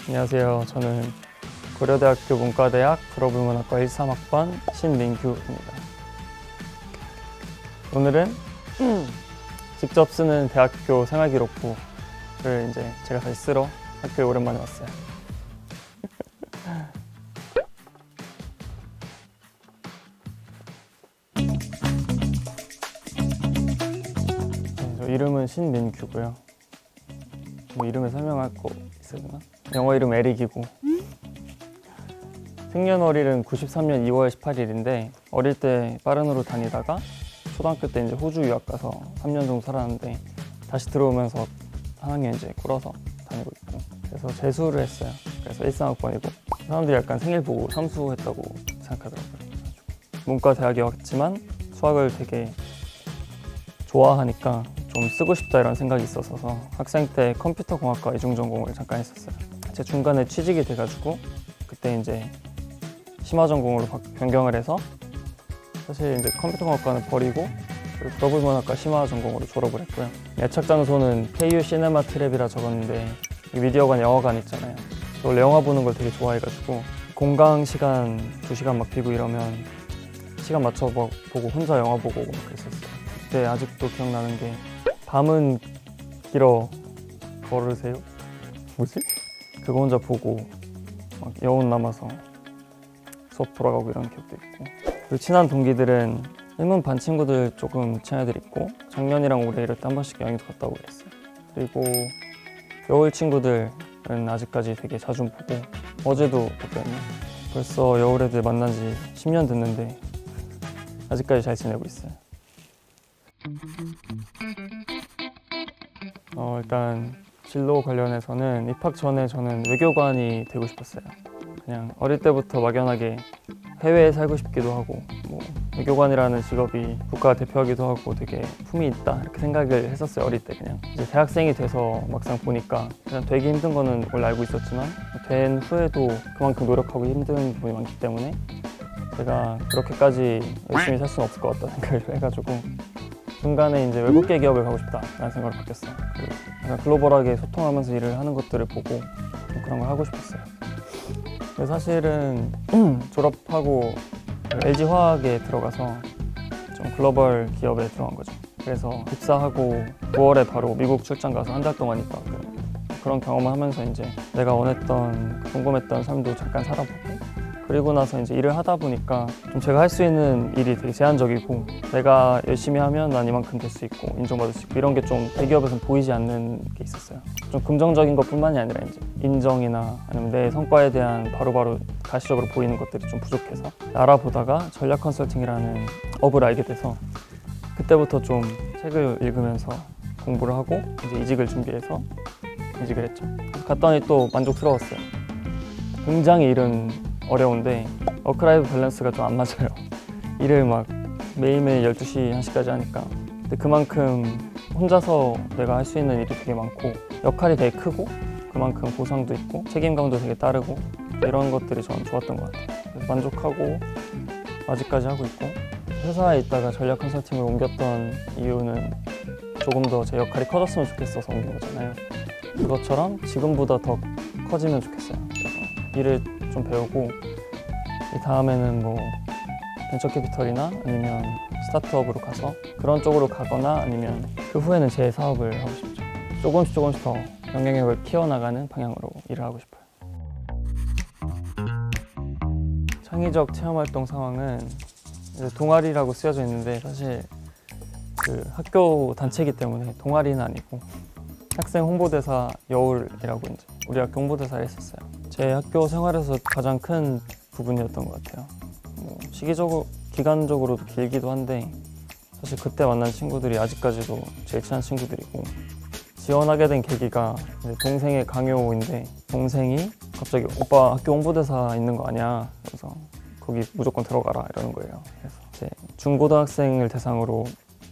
안녕하세요. 저는 고려대학교 문과대학 불어불문학과 13학번 신민규입니다. 오늘은 직접 쓰는 대학교 생활기록부를 이제 제가 다시 쓰러 학교에 오랜만에 왔어요. 저 이름은 신민규고요. 뭐 이름을 설명할 거 있으려나? 영어 이름 에릭이고 생년월일은 93년 2월 18일인데 어릴 때 빠른으로 다니다가 초등학교 때 이제 호주 유학 가서 3년 정도 살았는데 다시 들어오면서 한 학년 이제 꿇어서 다니고 있고 그래서 재수를 했어요. 그래서 13학번이고 사람들이 약간 생일 보고 삼수했다고 생각하더라고요. 문과 대학에 왔지만 수학을 되게 좋아하니까 좀 쓰고 싶다 이런 생각이 있었어서 학생 때 컴퓨터공학과 이중전공을 잠깐 했었어요. 제 중간에 취직이 돼가지고 그때 이제 심화전공으로 변경을 해서 사실 이제 컴퓨터공학과는 버리고 그리고 불어불문학과 심화전공으로 졸업을 했고요. 애착 장소는 KU 시네마 트랩이라 적었는데 미디어관 영화관 있잖아요. 원래 영화 보는 걸 되게 좋아해가지고 공강 시간 2시간 막 비고 이러면 시간 맞춰 보고 혼자 영화 보고 막 그랬었어요. 그때 아직도 기억나는 게 밤은 길어 걸으세요? 뭐지? 그거 혼자 보고 막 여운 남아서 수업 돌아가고 이런 기억도 있고 그리고 친한 동기들은 일문 반 친구들 조금 친한 애들 있고 작년이랑 올해 이럴 때 한 번씩 여행도 갔다 오고 그랬어요. 그리고 여울 친구들은 아직까지 되게 자주 보고 어제도 봤거든요. 벌써 여울 애들 만난 지 10년 됐는데 아직까지 잘 지내고 있어요. 일단 진로 관련해서는 입학 전에 저는 외교관이 되고 싶었어요. 그냥 어릴 때부터 막연하게 해외에 살고 싶기도 하고 뭐 외교관이라는 직업이 국가 대표하기도 하고 되게 품이 있다 이렇게 생각을 했었어요. 어릴 때 그냥 이제 대학생이 돼서 막상 보니까 그냥 되게 힘든 거는 원래 알고 있었지만 된 후에도 그만큼 노력하고 힘든 부분이 많기 때문에 제가 그렇게까지 열심히 살 수는 없을 것 같다 생각을 해가지고 중간에 이제 외국계 기업을 가고 싶다라는 생각을 바뀌었어요. 그리고 약간 글로벌하게 소통하면서 일을 하는 것들을 보고 그런 걸 하고 싶었어요. 근데 사실은 졸업하고 LG화학에 들어가서 좀 글로벌 기업에 들어간 거죠. 그래서 입사하고 9월에 바로 미국 출장 가서 한 달 동안 있다 왔거든요. 그런 경험을 하면서 이제 내가 원했던 궁금했던 삶도 잠깐 살아보고 그리고 나서 이제 일을 하다 보니까 좀 제가 할 수 있는 일이 되게 제한적이고 내가 열심히 하면 난 이만큼 될 수 있고 인정받을 수 있고 이런 게 좀 대기업에서는 보이지 않는 게 있었어요. 좀 긍정적인 것뿐만이 아니라 이제 인정이나 아니면 내 성과에 대한 바로바로 가시적으로 보이는 것들이 좀 부족해서 알아보다가 전략 컨설팅이라는 업을 알게 돼서 그때부터 좀 책을 읽으면서 공부를 하고 이제 이직을 준비해서 이직을 했죠. 갔더니 또 만족스러웠어요. 굉장히 일은 어려운데 워크라이프 밸런스가 좀 안 맞아요. 일을 막 매일매일 12시, 1시까지 하니까 근데 그만큼 혼자서 내가 할 수 있는 일이 되게 많고 역할이 되게 크고 그만큼 보상도 있고 책임감도 되게 따르고 이런 것들이 저는 좋았던 것 같아요. 그래서 만족하고 아직까지 하고 있고 회사에 있다가 전략 컨설팅을 옮겼던 이유는 조금 더 제 역할이 커졌으면 좋겠어서 옮긴 거잖아요. 그것처럼 지금보다 더 커지면 좋겠어요. 그래서 일을 좀 배우고 이 다음에는 뭐 벤처 캐피털이나 아니면 스타트업으로 가서 그런 쪽으로 가거나 아니면 그 후에는 제 사업을 하고 싶죠. 조금씩 더 영향력을 키워나가는 방향으로 일을 하고 싶어요. 창의적 체험활동 상황은 이제 동아리라고 쓰여져 있는데 사실 그 학교 단체이기 때문에 동아리는 아니고 학생 홍보대사 여울이라고 이제 우리 학교 홍보대사를 했었어요. 제 학교 생활에서 가장 큰 부분이었던 것 같아요. 뭐 기간적으로도 길기도 한데 사실 그때 만난 친구들이 아직까지도 제일 친한 친구들이고 지원하게 된 계기가 이제 동생의 강요인데 동생이 갑자기 오빠 학교 홍보대사 있는 거 아니야? 그래서 거기 무조건 들어가라 이러는 거예요. 그래서 이제 중고등학생을 대상으로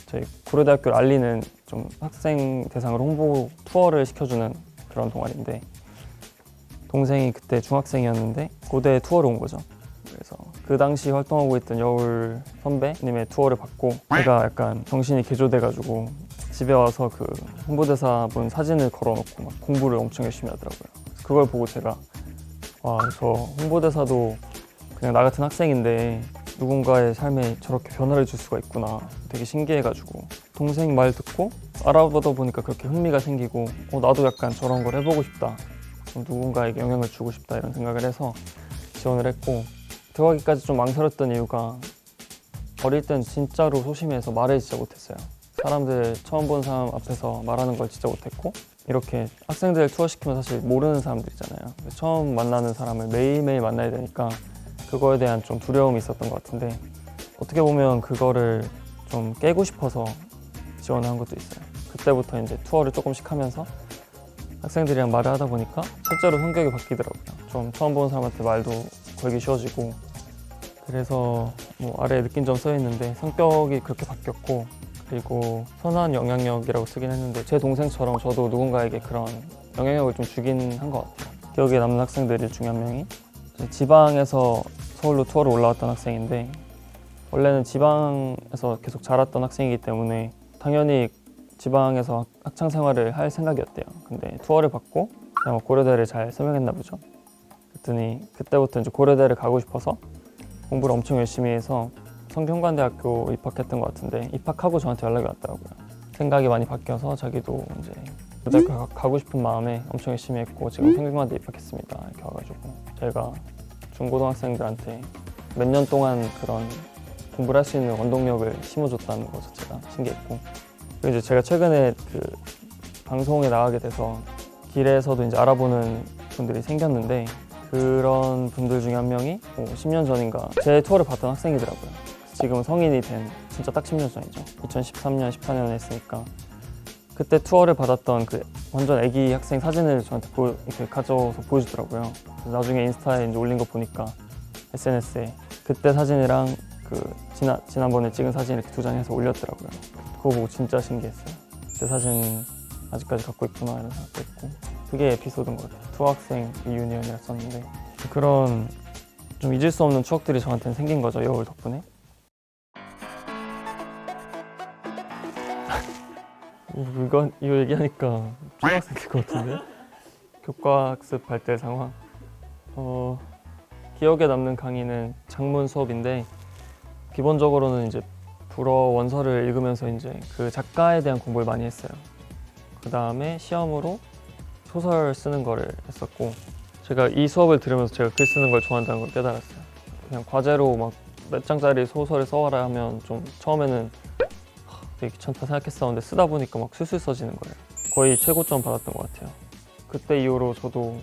저희 고려대학교를 알리는 좀 학생 대상으로 홍보 투어를 시켜주는 그런 동아리인데 동생이 그때 중학생이었는데 고대 투어를 온 거죠. 그래서 그 당시 활동하고 있던 여울 선배님의 투어를 받고 제가 약간 정신이 개조돼가지고 집에 와서 그 홍보대사분 사진을 걸어놓고 막 공부를 엄청 열심히 하더라고요. 그걸 보고 제가 와, 저 홍보대사도 그냥 나 같은 학생인데 누군가의 삶에 저렇게 변화를 줄 수가 있구나 되게 신기해가지고 동생 말 듣고 알아보다 보니까 그렇게 흥미가 생기고 나도 약간 저런 걸 해보고 싶다, 좀 누군가에게 영향을 주고 싶다 이런 생각을 해서 지원을 했고, 들어가기까지 좀 망설였던 이유가 어릴 땐 진짜로 소심해서 말을 진짜 못했어요. 사람들 처음 본 사람 앞에서 말하는 걸 진짜 못했고, 이렇게 학생들 투어시키면 사실 모르는 사람들이잖아요. 처음 만나는 사람을 매일매일 만나야 되니까 그거에 대한 좀 두려움이 있었던 것 같은데, 어떻게 보면 그거를 좀 깨고 싶어서 지원을 한 것도 있어요. 그때부터 이제 투어를 조금씩 하면서 학생들이랑 말을 하다 보니까 실제로 성격이 바뀌더라고요. 좀 처음 보는 사람한테 말도 걸기 쉬워지고, 그래서 뭐 아래에 느낀 점 써 있는데 성격이 그렇게 바뀌었고, 그리고 선한 영향력이라고 쓰긴 했는데 제 동생처럼 저도 누군가에게 그런 영향력을 좀 주긴 한 것 같아요. 기억에 남는 학생들 중에 한 명이 지방에서 서울로 투어를 올라왔던 학생인데, 원래는 지방에서 계속 자랐던 학생이기 때문에 당연히 지방에서 학창 생활을 할 생각이었대요. 근데 투어를 받고 그냥 고려대를 잘 설명했나 보죠. 그랬더니 그때부터 이제 고려대를 가고 싶어서 공부를 엄청 열심히 해서 성균관대학교 입학했던 것 같은데, 입학하고 저한테 연락이 왔더라고요. 생각이 많이 바뀌어서 자기도 이제 고등학교 가고 싶은 마음에 엄청 열심히 했고 지금 성균관대 입학했습니다 이렇게 와가지고, 제가 중고등학생들한테 몇 년 동안 그런 공부를 할 수 있는 원동력을 심어줬다는 것 자체가 신기했고, 그리고 이제 제가 최근에 그 방송에 나가게 돼서 길에서도 이제 알아보는 분들이 생겼는데, 그런 분들 중에 한 명이 10년 전인가 제 투어를 봤던 학생이더라고요. 지금은 성인이 된 진짜 딱 10년 전이죠. 2013년, 14년에 했으니까 그때 투어를 받았던 그 완전 애기 학생 사진을 저한테 이렇게 가져서 보여주더라고요. 그래서 나중에 인스타에 이제 올린 거 보니까 SNS에 그때 사진이랑 그 지난번에 찍은 사진 이렇게 두 장 해서 올렸더라고요. 그거 보고 진짜 신기했어요. 그때 사진 아직까지 갖고 있구나 이런 생각도 했고, 그게 에피소드인 것 같아요. 투어학생 리유니언이라 썼는데 그런 좀 잊을 수 없는 추억들이 저한테는 생긴 거죠, 여울 덕분에. 이거 얘기하니까 초등학생 될 것 같은데? 교과학습 할 때 상황. 기억에 남는 강의는 작문 수업인데, 기본적으로는 이제 불어 원서를 읽으면서 이제 그 작가에 대한 공부를 많이 했어요. 그 다음에 시험으로 소설 쓰는 거를 했었고, 제가 이 수업을 들으면서 제가 글 쓰는 걸 좋아한다는 걸 깨달았어요. 그냥 과제로 막 몇 장짜리 소설을 써와라 하면 좀 처음에는 되게 귀찮다 생각했었는데 쓰다 보니까 막 술술 써지는 거예요. 거의 최고점 받았던 것 같아요. 그때 이후로 저도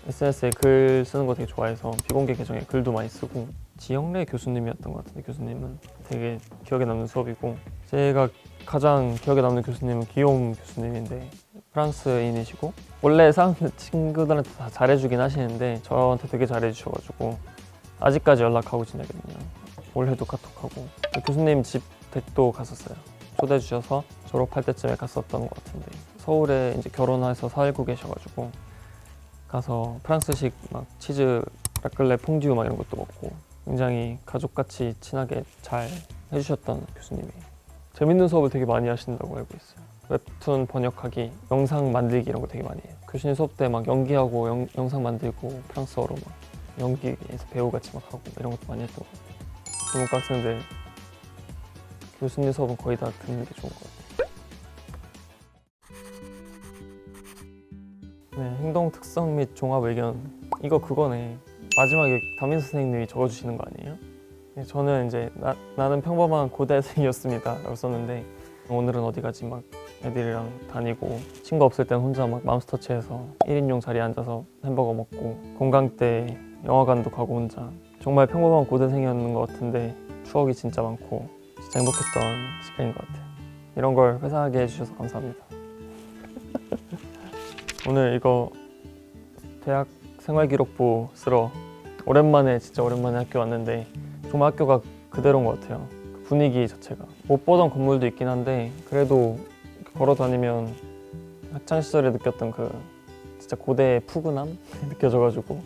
SNS에 글 쓰는 거 되게 좋아해서 비공개 계정에 글도 많이 쓰고, 지영래 교수님이었던 것 같은데, 교수님은 되게 기억에 남는 수업이고, 제가 가장 기억에 남는 교수님은 기욤 교수님인데 프랑스인이시고, 원래 친구들한테 다 잘해주긴 하시는데 저한테 되게 잘해주셔가지고 아직까지 연락하고 지내거든요. 올해도 카톡하고. 교수님 집 댁도 갔었어요. 초대해 주셔서 졸업할 때쯤에 갔었던 것 같은데, 서울에 이제 결혼해서 살고 계셔가지고 가서 프랑스식 막 치즈 라클레 퐁듀 막 이런 것도 먹고 굉장히 가족같이 친하게 잘 해주셨던 교수님이에요. 재밌는 수업을 되게 많이 하신다고 알고 있어요. 웹툰 번역하기, 영상 만들기 이런 거 되게 많이 해요. 교수님 수업 때 막 연기하고 영상 만들고 프랑스어로 막 연기에서 배우같이 막 하고 이런 것도 많이 했던 것 같아요. 전문가 학생들 교수님 수업은 거의 다 듣는 게 좋은 것 같아요. 네, 행동 특성 및 종합 의견, 이거 그거네. 마지막에 담임 선생님이 적어주시는 거 아니에요? 네, 저는 이제 나는 평범한 고대생이었습니다 라고 썼는데, 오늘은 어디 가지 막 애들이랑 다니고, 친구 없을 땐 혼자 막 맘스터치해서 1인용 자리에 앉아서 햄버거 먹고, 공강 때 영화관도 가고 혼자. 정말 평범한 고대생이었는 것 같은데 추억이 진짜 많고 진짜 행복했던 시간인 것 같아요. 이런 걸 회상하게 해주셔서 감사합니다. 오늘 이거 대학 생활기록부 쓰러 진짜 오랜만에 학교 왔는데 정말 학교가 그대로인 것 같아요. 그 분위기 자체가. 못 보던 건물도 있긴 한데 그래도 걸어 다니면 학창시절에 느꼈던 그 진짜 고대의 푸근함 느껴져가지고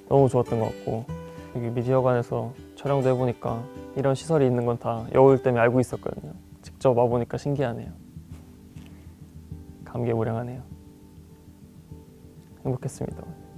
너무 좋았던 것 같고, 여기 미디어관에서 촬영도 해보니까 이런 시설이 있는 건 다 여울 때문에 알고 있었거든요. 직접 와보니까 신기하네요. 감개무량하네요. 행복했습니다.